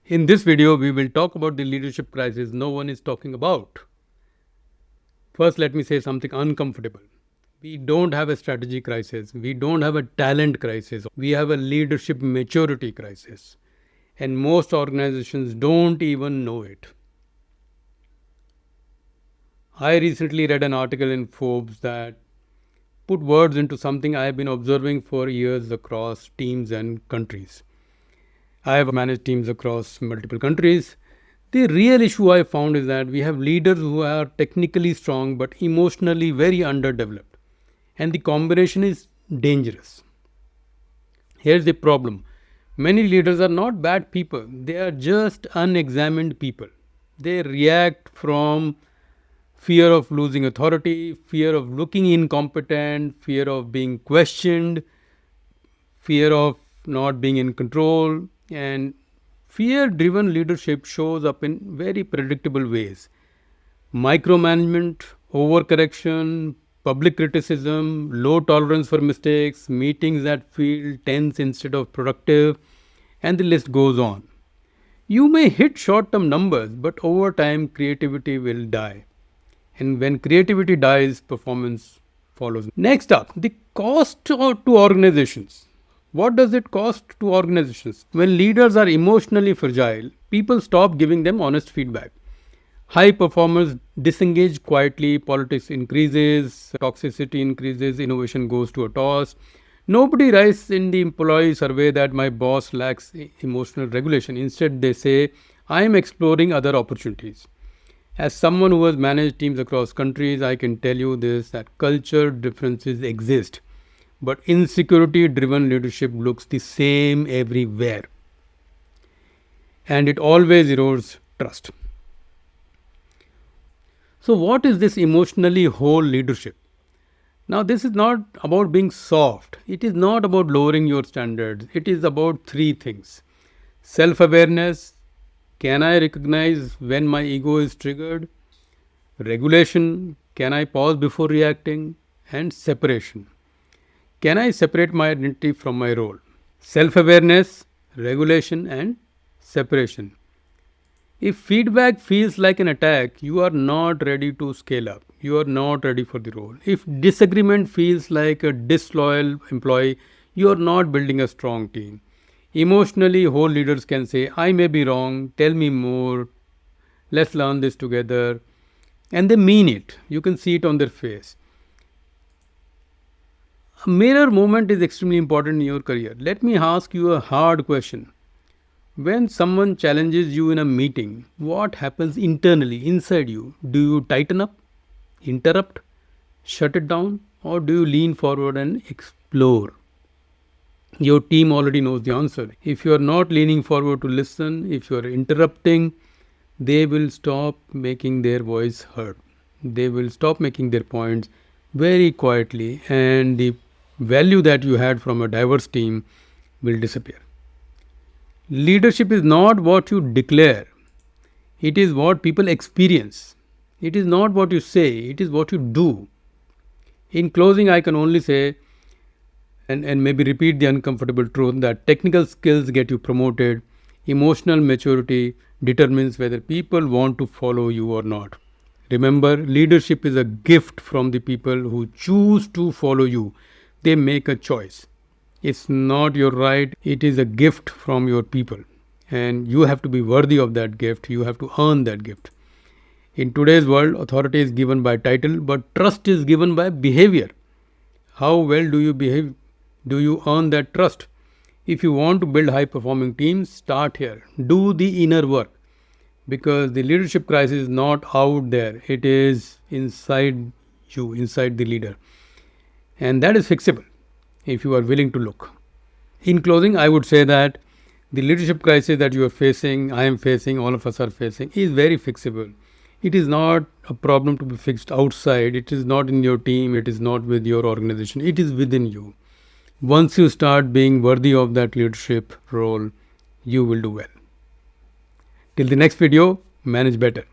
In this video, we will talk about the leadership crisis no one is talking about. First, let me say something uncomfortable. We don't have a strategy crisis. We don't have a talent crisis. We have a leadership maturity crisis. And most organizations don't even know it. I recently read an article in Forbes that put words into something I have been observing for years across teams and countries. I have managed teams across multiple countries. The real issue I found is that we have leaders who are technically strong but emotionally very underdeveloped. And the combination is dangerous. Here's the problem: many leaders are not bad people, they are just unexamined people. They react from fear of losing authority, fear of looking incompetent, fear of being questioned, fear of not being in control, and fear driven leadership shows up in very predictable ways: micromanagement, overcorrection, public criticism, low tolerance for mistakes, meetings that feel tense instead of productive, and the list goes on. You may hit short term numbers, but over time, creativity will die. And when creativity dies, performance follows. Next up, the cost to organizations. What does it cost to organizations? When leaders are emotionally fragile, people stop giving them honest feedback. High performers disengage quietly, politics increases, toxicity increases, innovation goes to a toss. Nobody writes in the employee survey that my boss lacks emotional regulation. Instead, they say, I am exploring other opportunities. As someone who has managed teams across countries, I can tell you this, that culture differences exist. But insecurity driven leadership looks the same everywhere. And it always erodes trust. So, what is this emotionally whole leadership? Now, this is not about being soft. It is not about lowering your standards. It is about three things: self awareness. Can I recognize when my ego is triggered? Regulation. Can I pause before reacting? And separation. Can I separate my identity from my role? Self awareness, regulation, and separation. If feedback feels like an attack, you are not ready to scale up. You are not ready for the role. If disagreement feels like a disloyal employee, you are not building a strong team. Emotionally, whole leaders can say, I may be wrong, tell me more, let's learn this together. And they mean it. You can see it on their face. A mirror moment is extremely important in your career. Let me ask you a hard question. When someone challenges you in a meeting, what happens internally, inside you? Do you tighten up, interrupt, shut it down, or do you lean forward and explore? Your team already knows the answer. If you are not leaning forward to listen, if you are interrupting, they will stop making their voice heard. They will stop making their points very quietly, and the value that you had from a diverse team will disappear. Leadership is not what you declare, it is what people experience. It is not what you say, it is what you do. In closing, I can only say, and maybe repeat the uncomfortable truth, that technical skills get you promoted, emotional maturity determines whether people want to follow you or not. Remember, leadership is a gift from the people who choose to follow you. They make a choice. It's not your right, it is a gift from your people. And you have to be worthy of that gift, you have to earn that gift. In today's world, authority is given by title, but trust is given by behavior. How well do you behave? Do you earn that trust? If you want to build high performing teams, start here. Do the inner work. Because the leadership crisis is not out there, it is inside you, inside the leader. And that is fixable if you are willing to look. In closing, I would say that the leadership crisis that you are facing, I am facing, all of us are facing, is very fixable. It is not a problem to be fixed outside. It is not in your team. It is not with your organization. It is within you. Once you start being worthy of that leadership role, you will do well. Till the next video, manage better.